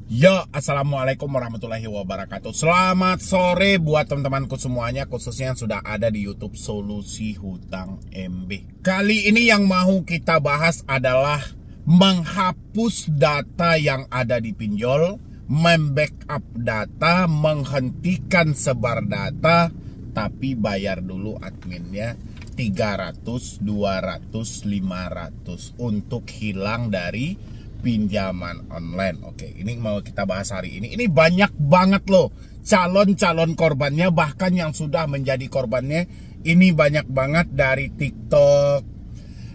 Ya, assalamualaikum warahmatullahi wabarakatuh. Selamat sore buat teman-temanku semuanya, khususnya yang sudah ada di YouTube Solusi Hutang MB. Kali ini yang mau kita bahas adalah menghapus data yang ada di pinjol, membackup data, menghentikan sebar data, tapi bayar dulu adminnya 300, 200, 500 untuk hilang dari pinjaman online. Oke, ini mau kita bahas hari ini. Ini banyak banget loh calon-calon korbannya, bahkan yang sudah menjadi korbannya. Ini banyak banget dari TikTok,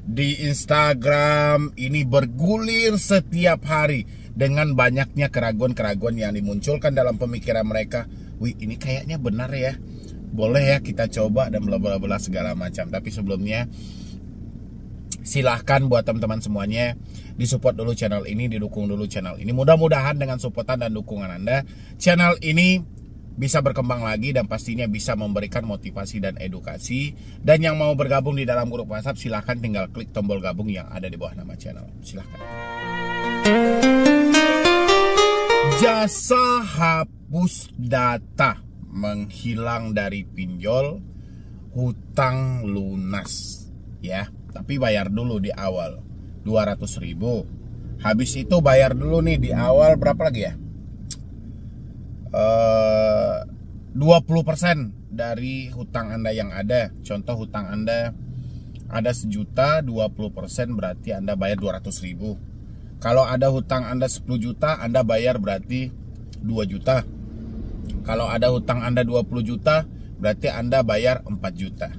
di Instagram. Ini bergulir setiap hari dengan banyaknya keraguan-keraguan yang dimunculkan dalam pemikiran mereka. Wih, ini kayaknya benar ya, boleh ya kita coba dan bla bla bla segala macam. Tapi sebelumnya silahkan buat teman-teman semuanya disupport dulu channel ini, didukung dulu channel ini. Mudah-mudahan dengan supportan dan dukungan Anda, channel ini bisa berkembang lagi dan pastinya bisa memberikan motivasi dan edukasi. Dan yang mau bergabung di dalam grup WhatsApp, silahkan tinggal klik tombol gabung yang ada di bawah nama channel. Silahkan. Jasa hapus data, menghilang dari pinjol, hutang lunas ya. Tapi bayar dulu di awal 200.000. Habis itu bayar dulu nih di awal berapa lagi ya? 20% dari hutang Anda yang ada. Contoh hutang Anda ada 1 juta, 20% berarti Anda bayar 200.000. Kalau ada hutang Anda 10 juta, Anda bayar berarti 2 juta. Kalau ada hutang Anda 20 juta, berarti Anda bayar 4 juta.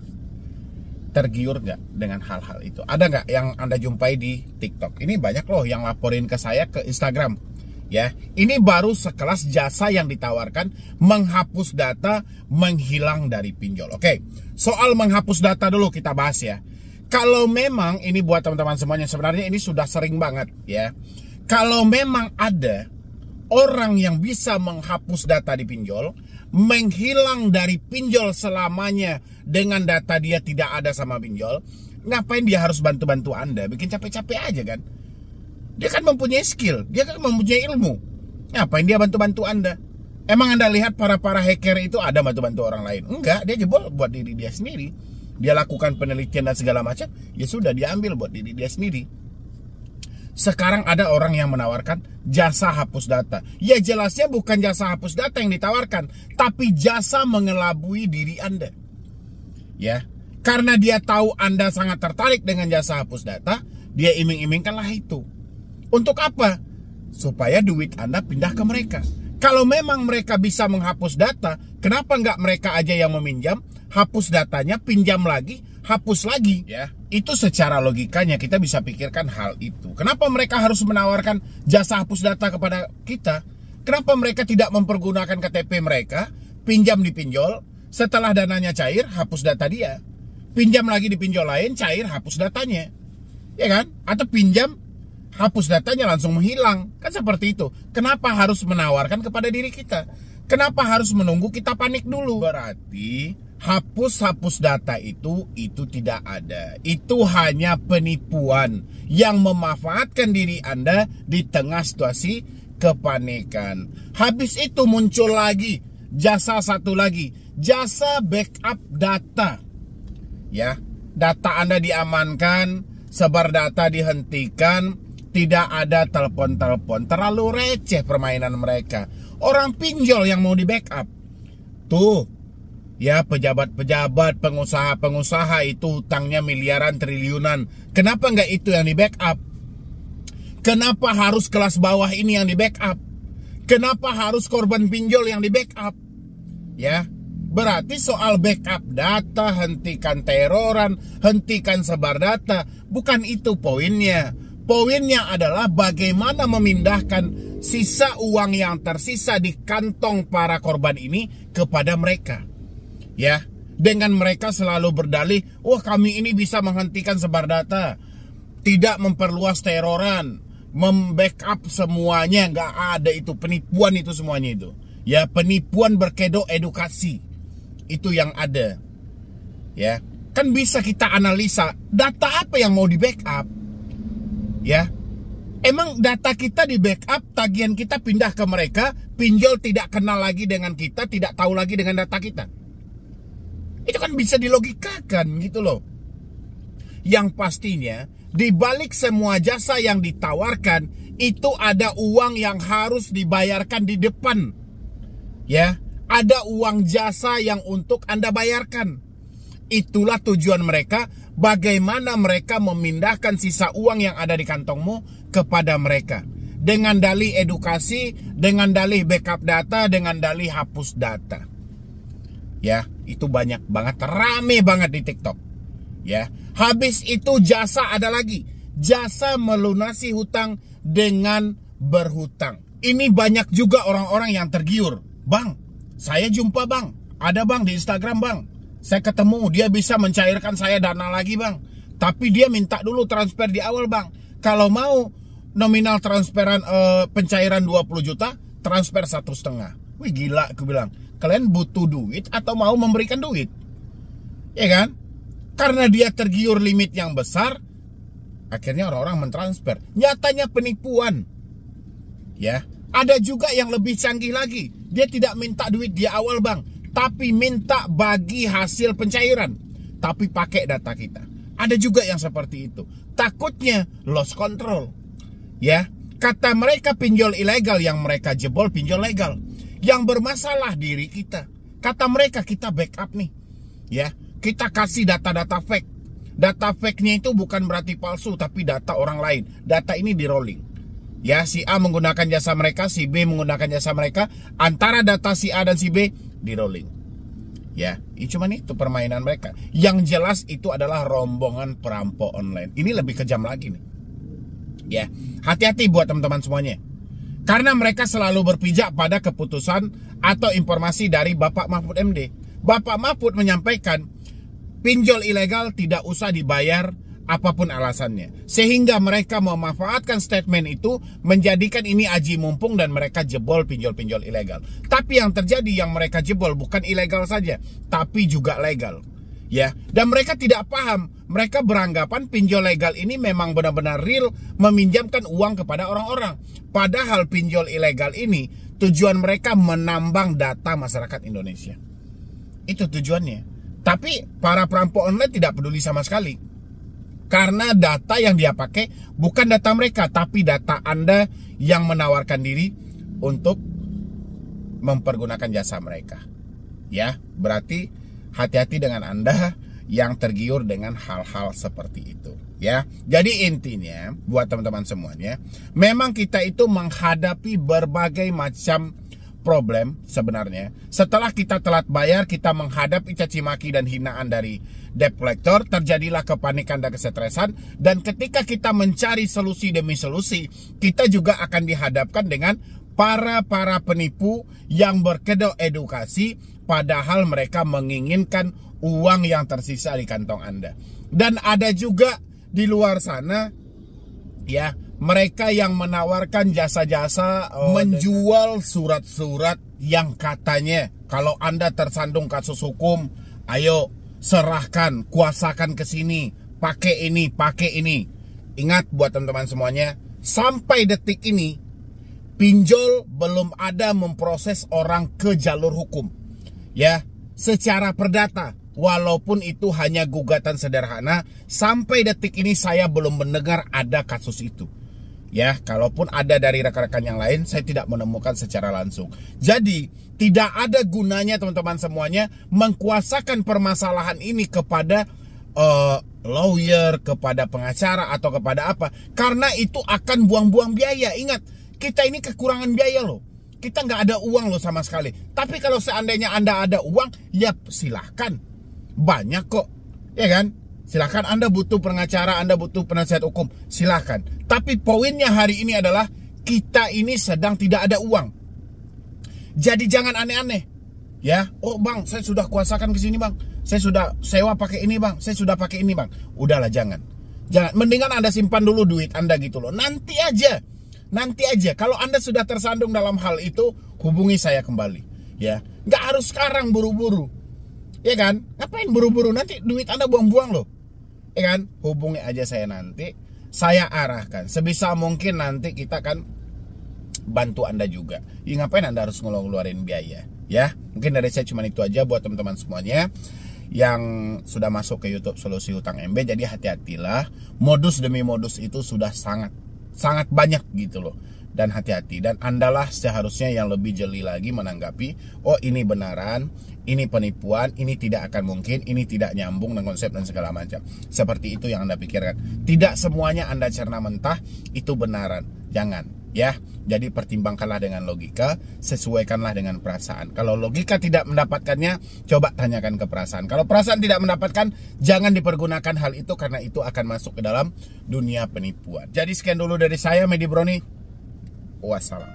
Tergiur nggak dengan hal-hal itu? Ada nggak yang Anda jumpai di TikTok? Ini banyak loh yang laporin ke saya ke Instagram. Ya, ini baru sekelas jasa yang ditawarkan, menghapus data, menghilang dari pinjol. Oke, soal menghapus data dulu kita bahas ya. Kalau memang ini buat teman-teman semuanya, sebenarnya ini sudah sering banget ya. Kalau memang ada orang yang bisa menghapus data di pinjol, menghilang dari pinjol selamanya dengan data dia tidak ada sama pinjol, ngapain dia harus bantu-bantu Anda? Bikin capek-capek aja kan? Dia kan mempunyai skill, dia kan mempunyai ilmu. Ngapain dia bantu-bantu Anda? Emang Anda lihat para hacker itu ada bantu-bantu orang lain? Enggak, dia jebol buat diri dia sendiri. Dia lakukan penelitian dan segala macam, ya sudah diambil buat diri dia sendiri. Sekarang ada orang yang menawarkan jasa hapus data. Ya jelasnya bukan jasa hapus data yang ditawarkan, tapi jasa mengelabui diri Anda. Ya, karena dia tahu Anda sangat tertarik dengan jasa hapus data, dia iming-imingkanlah itu. Untuk apa? Supaya duit Anda pindah ke mereka. Kalau memang mereka bisa menghapus data, kenapa nggak mereka aja yang meminjam, hapus datanya, pinjam lagi, hapus lagi ya. Itu secara logikanya kita bisa pikirkan hal itu. Kenapa mereka harus menawarkan jasa hapus data kepada kita? Kenapa mereka tidak mempergunakan KTP mereka, pinjam di pinjol, setelah dananya cair, hapus data dia. Pinjam lagi di pinjol lain, cair, hapus datanya. Ya kan? Atau pinjam, hapus datanya langsung menghilang. Kan seperti itu. Kenapa harus menawarkan kepada diri kita? Kenapa harus menunggu kita panik dulu? Berarti hapus data itu tidak ada. Itu hanya penipuan yang memanfaatkan diri Anda di tengah situasi kepanikan. Habis itu muncul lagi jasa satu lagi, jasa backup data. Ya, data Anda diamankan, sebar data dihentikan, tidak ada telepon-telepon. Terlalu receh permainan mereka. Orang pinjol yang mau di backup. Tuh, ya pejabat-pejabat, pengusaha-pengusaha itu hutangnya miliaran, triliunan. Kenapa nggak itu yang di backup? Kenapa harus kelas bawah ini yang di backup? Kenapa harus korban pinjol yang di backup? Ya, berarti soal backup data, hentikan teroran, hentikan sebar data, bukan itu poinnya. Poinnya adalah bagaimana memindahkan sisa uang yang tersisa di kantong para korban ini kepada mereka. Ya, dengan mereka selalu berdalih, wah kami ini bisa menghentikan sebar data, tidak memperluas teroran, membackup semuanya. Nggak ada itu, penipuan itu semuanya itu. Ya, penipuan berkedok edukasi, itu yang ada. Ya, kan bisa kita analisa data apa yang mau di backup. Ya, Emang data kita di backup, tagihan kita pindah ke mereka, pinjol tidak kenal lagi dengan kita, tidak tahu lagi dengan data kita. Itu kan bisa dilogikakan gitu loh. Yang pastinya, di balik semua jasa yang ditawarkan, itu ada uang yang harus dibayarkan di depan. Ya, ada uang jasa yang untuk Anda bayarkan. Itulah tujuan mereka, bagaimana mereka memindahkan sisa uang yang ada di kantongmu kepada mereka. Dengan dalih edukasi, dengan dalih backup data, dengan dalih hapus data. Ya, itu banyak banget, rame banget di TikTok. Ya, habis itu jasa ada lagi. Jasa melunasi hutang dengan berhutang. Ini banyak juga orang-orang yang tergiur. Bang, saya jumpa bang, ada bang di Instagram bang. Saya ketemu, dia bisa mencairkan saya dana lagi bang. Tapi dia minta dulu transfer di awal bang. Kalau mau nominal transferan pencairan 20 juta, transfer 1,5. Wih gila, aku bilang. Kalian butuh duit atau mau memberikan duit? Ya kan? Karena dia tergiur limit yang besar, akhirnya orang-orang mentransfer. Nyatanya penipuan. Ya, ada juga yang lebih canggih lagi. Dia tidak minta duit di awal bang, tapi minta bagi hasil pencairan, tapi pakai data kita. Ada juga yang seperti itu. Takutnya lost control. Ya, kata mereka pinjol ilegal, yang mereka jebol pinjol legal. Yang bermasalah diri kita. Kata mereka kita backup nih. Ya, kita kasih data-data fake. Data fake-nya itu bukan berarti palsu, tapi data orang lain. Data ini di rolling. Ya, si A menggunakan jasa mereka, si B menggunakan jasa mereka. Antara data si A dan si B di rolling. Ya, cuman itu permainan mereka. Yang jelas itu adalah rombongan perampok online. Ini lebih kejam lagi nih. Ya, hati-hati buat teman-teman semuanya. Karena mereka selalu berpijak pada keputusan atau informasi dari Bapak Mahfud MD. Bapak Mahfud menyampaikan pinjol ilegal tidak usah dibayar apapun alasannya. Sehingga mereka memanfaatkan statement itu, menjadikan ini aji mumpung dan mereka jebol pinjol-pinjol ilegal. Tapi yang terjadi, yang mereka jebol bukan ilegal saja, tapi juga legal. Ya, dan mereka tidak paham. Mereka beranggapan pinjol legal ini memang benar-benar real, meminjamkan uang kepada orang-orang. Padahal pinjol ilegal ini tujuan mereka menambang data masyarakat Indonesia. Itu tujuannya. Tapi para perampok online tidak peduli sama sekali. Karena data yang dia pakai bukan data mereka, tapi data Anda yang menawarkan diri untuk mempergunakan jasa mereka. Ya, berarti hati-hati dengan Anda yang tergiur dengan hal-hal seperti itu. Ya, jadi intinya buat teman-teman semuanya, memang kita itu menghadapi berbagai macam problem sebenarnya. Setelah kita telat bayar, kita menghadapi caci maki dan hinaan dari debt collector, terjadilah kepanikan dan kesetresan. Dan ketika kita mencari solusi demi solusi, kita juga akan dihadapkan dengan para penipu yang berkedok edukasi, padahal mereka menginginkan uang yang tersisa di kantong Anda. Dan ada juga di luar sana, ya, mereka yang menawarkan jasa-jasa menjual surat-surat yang katanya kalau Anda tersandung kasus hukum, ayo serahkan, kuasakan ke sini, pakai ini, pakai ini. Ingat buat teman-teman semuanya, sampai detik ini pinjol belum ada memproses orang ke jalur hukum. Ya, secara perdata, walaupun itu hanya gugatan sederhana, sampai detik ini saya belum mendengar ada kasus itu. Ya, kalaupun ada dari rekan-rekan yang lain, saya tidak menemukan secara langsung. Jadi, tidak ada gunanya teman-teman semuanya mengkuasakan permasalahan ini kepada lawyer, kepada pengacara, atau kepada apa. Karena itu akan buang-buang biaya. Ingat, kita ini kekurangan biaya loh. Kita nggak ada uang loh sama sekali. Tapi kalau seandainya Anda ada uang, ya silahkan. Banyak kok, ya kan? Silahkan, Anda butuh pengacara, Anda butuh penasihat hukum, silahkan. Tapi poinnya hari ini adalah kita ini sedang tidak ada uang. Jadi jangan aneh-aneh. Ya, oh bang, saya sudah kuasakan ke sini bang, saya sudah sewa pakai ini bang, saya sudah pakai ini bang. Udahlah, jangan. Mendingan Anda simpan dulu duit Anda gitu loh. Nanti aja. Kalau Anda sudah tersandung dalam hal itu, hubungi saya kembali. Ya, nggak harus sekarang buru-buru. Ya kan? Ngapain buru-buru? Nanti duit Anda buang-buang loh. Ya kan? Hubungi aja saya nanti. saya arahkan. Sebisa mungkin nanti kita akan bantu Anda juga. Ya, ngapain Anda harus ngeluarin biaya? Ya, mungkin dari saya cuma itu aja buat teman-teman semuanya yang sudah masuk ke YouTube Solusi Hutang MB. Jadi hati-hatilah, modus demi modus itu sudah sangat banyak gitu loh. Dan hati-hati, dan Andalah seharusnya yang lebih jeli lagi menanggapi, oh ini benaran, ini penipuan, ini tidak akan mungkin, ini tidak nyambung dengan konsep dan segala macam. Seperti itu yang Anda pikirkan. Tidak semuanya Anda cerna mentah itu benaran. Jangan, ya. Jadi pertimbangkanlah dengan logika, sesuaikanlah dengan perasaan. Kalau logika tidak mendapatkannya, coba tanyakan ke perasaan. Kalau perasaan tidak mendapatkan, jangan dipergunakan hal itu, karena itu akan masuk ke dalam dunia penipuan. Jadi sekian dulu dari saya, Medi Broni. Wassalam.